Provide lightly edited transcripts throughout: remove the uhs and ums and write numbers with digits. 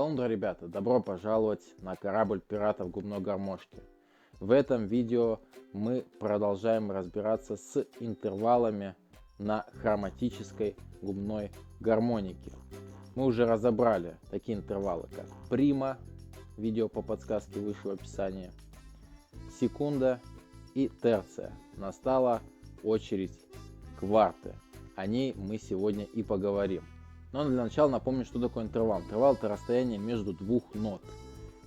Салундра, ребята, добро пожаловать на корабль пиратов губной гармошки. В этом видео мы продолжаем разбираться с интервалами на хроматической губной гармонике. Мы уже разобрали такие интервалы, как прима, видео по подсказке выше в описании, секунда и терция. Настала очередь кварты. О ней мы сегодня и поговорим. Но для начала напомню, что такое интервал. Интервал — это расстояние между двух нот,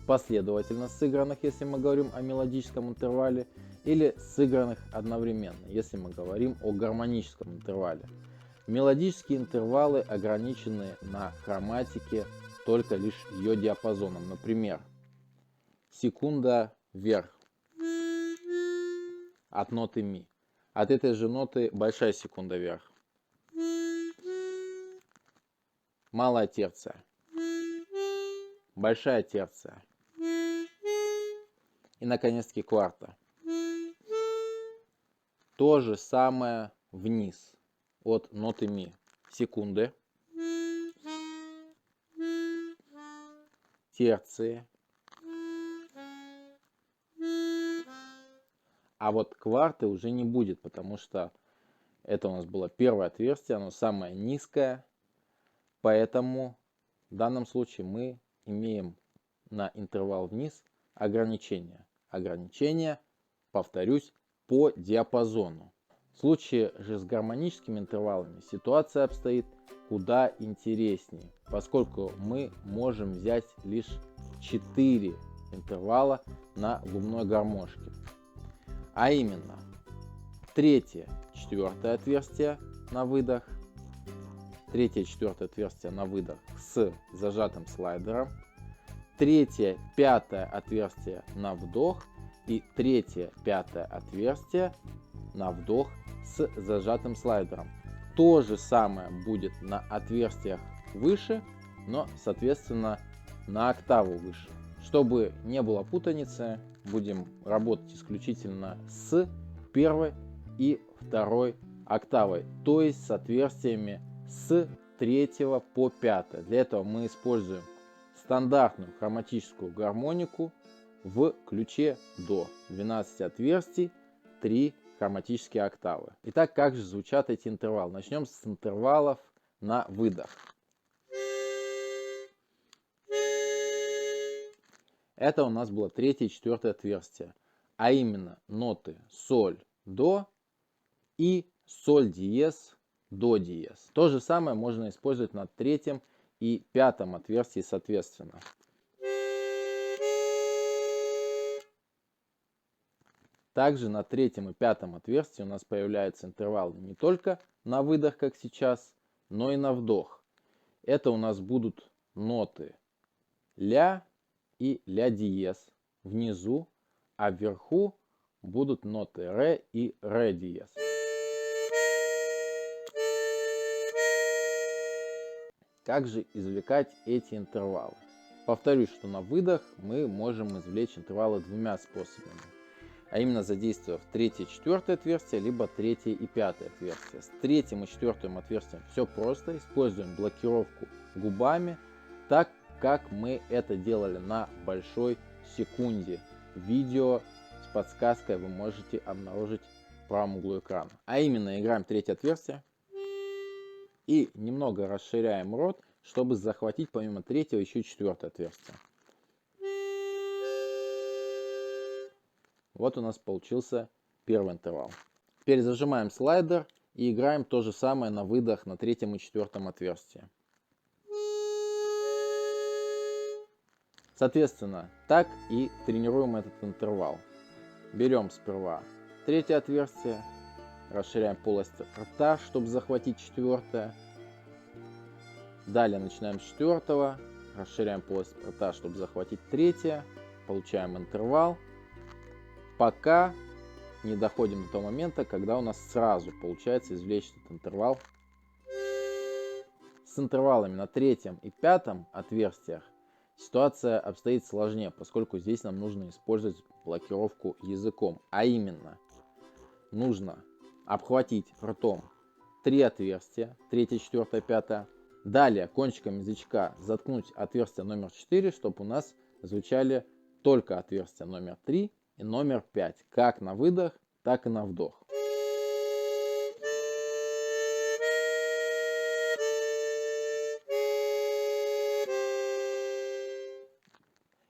последовательно сыгранных, если мы говорим о мелодическом интервале, или сыгранных одновременно, если мы говорим о гармоническом интервале. Мелодические интервалы ограничены на хроматике только лишь ее диапазоном. Например, секунда вверх от ноты ми. От этой же ноты большая секунда вверх. Малая терция, большая терция и, наконец-таки, кварта. То же самое вниз от ноты ми. Секунды, терции. А вот кварты уже не будет, потому что это у нас было первое отверстие, оно самое низкое. Поэтому в данном случае мы имеем на интервал вниз ограничение. Ограничение, повторюсь, по диапазону. В случае же с гармоническими интервалами ситуация обстоит куда интереснее, поскольку мы можем взять лишь 4 интервала на губной гармошке. А именно, третье, четвертое отверстие на выдох, третье, четвертое отверстие на выдох с зажатым слайдером, третье, пятое отверстие на вдох и третье, пятое отверстие на вдох с зажатым слайдером. То же самое будет на отверстиях выше, но, соответственно, на октаву выше. Чтобы не было путаницы, будем работать исключительно с первой и второй октавой, то есть с отверстиями с 3 по 5. Для этого мы используем стандартную хроматическую гармонику в ключе до. 12 отверстий, 3 хроматические октавы. Итак, как же звучат эти интервалы? Начнем с интервалов на выдох. Это у нас было третье и четвертое отверстие, а именно ноты соль, до и соль диез, до диез. То же самое можно использовать на третьем и пятом отверстии соответственно. Также на третьем и пятом отверстии у нас появляются интервалы не только на выдох, как сейчас, но и на вдох. Это у нас будут ноты ля и ля диез внизу, а вверху будут ноты ре и ре диез. Как же извлекать эти интервалы? Повторюсь, что на выдох мы можем извлечь интервалы двумя способами. А именно задействовав третье и четвертое отверстие, либо третье и пятое отверстие. С третьим и четвертым отверстием все просто. Используем блокировку губами, так как мы это делали на большой секунде. Видео с подсказкой вы можете обнаружить в правом углу экрана. А именно играем третье отверстие и немного расширяем рот, чтобы захватить помимо третьего еще и четвертое отверстие. Вот у нас получился первый интервал. Теперь зажимаем слайдер и играем то же самое на выдох на третьем и четвертом отверстии. Соответственно, так и тренируем этот интервал. Берем сперва третье отверстие, расширяем полость рта, чтобы захватить четвертое. Далее начинаем с четвертого, расширяем полость рта, чтобы захватить третье. Получаем интервал, пока не доходим до того момента, когда у нас сразу получается извлечь этот интервал. С интервалами на третьем и пятом отверстиях ситуация обстоит сложнее, поскольку здесь нам нужно использовать блокировку языком. А именно, нужно обхватить ртом 3 отверстия, 3, 4, 5, Далее кончиком язычка заткнуть отверстие номер 4, чтобы у нас звучали только отверстия номер 3 и номер 5, как на выдох, так и на вдох.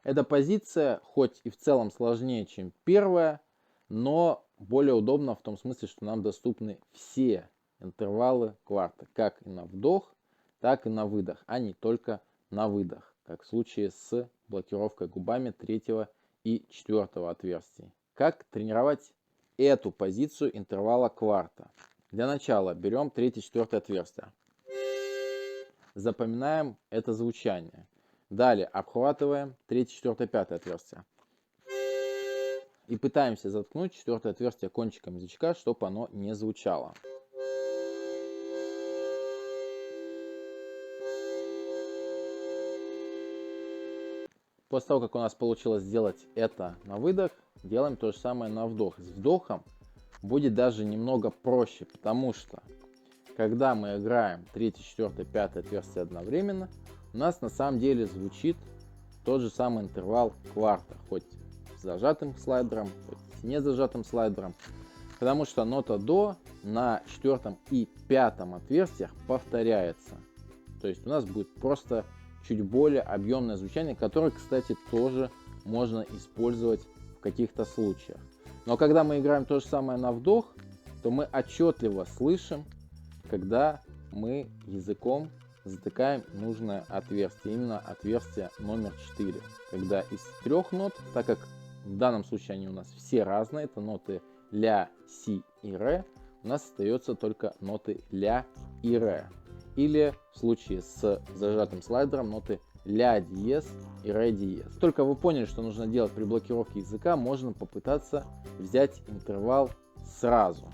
Эта позиция, хоть и в целом сложнее, чем первая, но более удобна в том смысле, что нам доступны все интервалы кварта, как и на вдох, так и на выдох, а не только на выдох, как в случае с блокировкой губами третьего и четвертого отверстий. Как тренировать эту позицию интервала кварта? Для начала берем третье и четвертое отверстие. Запоминаем это звучание. Далее обхватываем третье, четвертое, пятое отверстие. И пытаемся заткнуть четвертое отверстие кончиком язычка, чтобы оно не звучало. После того, как у нас получилось сделать это на выдох, делаем то же самое на вдох. С вдохом будет даже немного проще, потому что когда мы играем третье, четвертое, пятое отверстие одновременно, у нас на самом деле звучит тот же самый интервал кварта, хоть с зажатым слайдером, хоть с не зажатым слайдером, потому что нота до на четвертом и пятом отверстиях повторяется. То есть у нас будет просто чуть более объемное звучание, которое, кстати, тоже можно использовать в каких-то случаях. Но когда мы играем то же самое на вдох, то мы отчетливо слышим, когда мы языком затыкаем нужное отверстие, именно отверстие номер 4. Когда из трех нот, так как в данном случае они у нас все разные, это ноты ля, си и ре, у нас остается только ноты ля и ре. Или в случае с зажатым слайдером ноты ля диез и ре диез. Только вы поняли, что нужно делать при блокировке языка, можно попытаться взять интервал сразу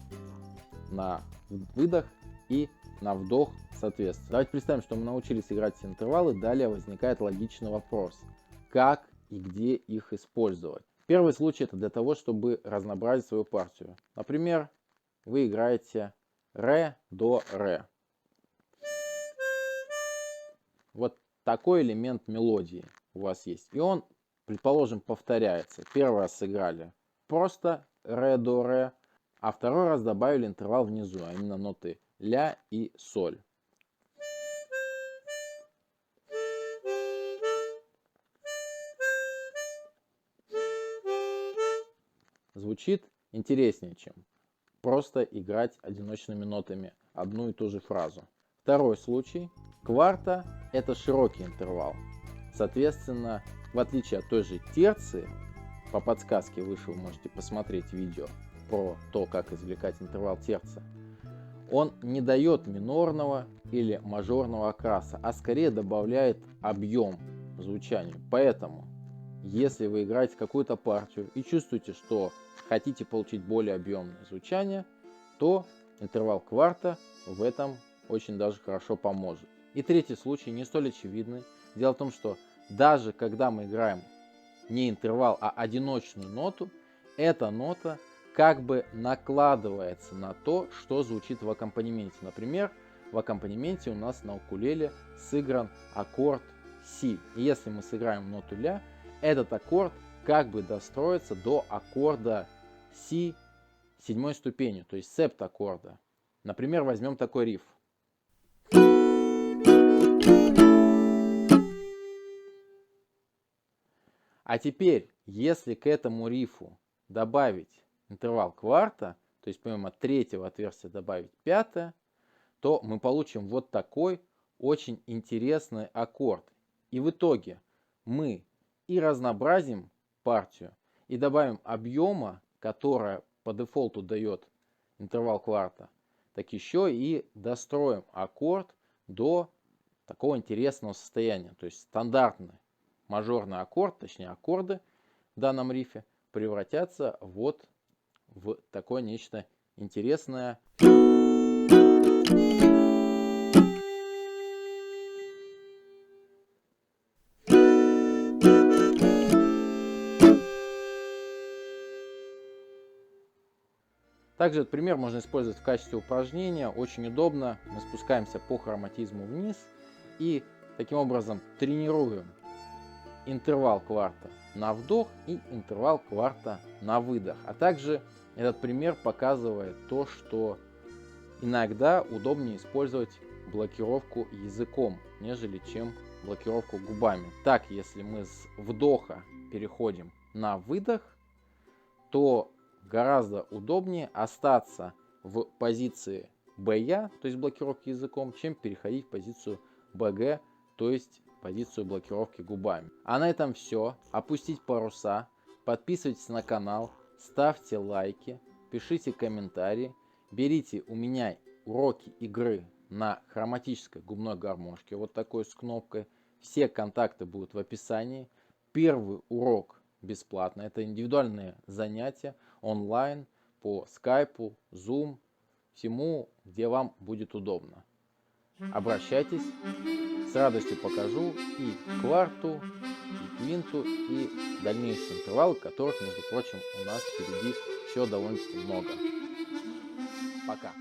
на выдох и на вдох соответственно. Давайте представим, что мы научились играть эти интервалы, далее возникает логичный вопрос, как и где их использовать. Первый случай это для того, чтобы разнообразить свою партию. Например, вы играете ре до ре. Вот такой элемент мелодии у вас есть. И он, предположим, повторяется. Первый раз сыграли просто ре до ре, а второй раз добавили интервал внизу, а именно ноты ля и соль. Звучит интереснее, чем просто играть одиночными нотами одну и ту же фразу. Второй случай. Кварта – это широкий интервал. Соответственно, в отличие от той же терции, по подсказке выше вы можете посмотреть видео про то, как извлекать интервал терция, он не дает минорного или мажорного окраса, а скорее добавляет объем звучанию. Поэтому, если вы играете какую-то партию и чувствуете, что хотите получить более объемное звучание, то интервал кварта в этом очень даже хорошо поможет. И третий случай, не столь очевидный. Дело в том, что даже когда мы играем не интервал, а одиночную ноту, эта нота как бы накладывается на то, что звучит в аккомпанементе. Например, в аккомпанементе у нас на укулеле сыгран аккорд си. И если мы сыграем ноту ля, этот аккорд как бы достроится до аккорда си седьмой ступенью, то есть септаккорда. Например, возьмем такой риф. А теперь, если к этому рифу добавить интервал кварта, то есть помимо третьего отверстия добавить пятое, то мы получим вот такой очень интересный аккорд. И в итоге мы и разнообразим партию, и добавим объема, которое по дефолту дает интервал кварта, так еще и достроим аккорд до такого интересного состояния. То есть стандартный мажорный аккорд, точнее аккорды в данном рифе превратятся вот в такое нечто интересное. Также этот пример можно использовать в качестве упражнения. Очень удобно. Мы спускаемся по хроматизму вниз И таким образом тренируем интервал кварта на вдох и интервал кварта на выдох. А также этот пример показывает то, что иногда удобнее использовать блокировку языком, нежели чем блокировку губами. Так, если мы с вдоха переходим на выдох, то гораздо удобнее остаться в позиции БЯ, то есть блокировки языком, чем переходить в позицию БГ, то есть позицию блокировки губами. А на этом все. Опустить паруса. Подписывайтесь на канал, ставьте лайки, пишите комментарии. Берите у меня уроки игры на хроматической губной гармошке, вот такой с кнопкой. Все контакты будут в описании. Первый урок бесплатно. Это индивидуальные занятия онлайн по скайпу, Zoom, всему, где вам будет удобно. Обращайтесь, с радостью покажу и кварту, и квинту, и дальнейшие интервалы, которых, между прочим, у нас впереди еще довольно-таки много. Пока.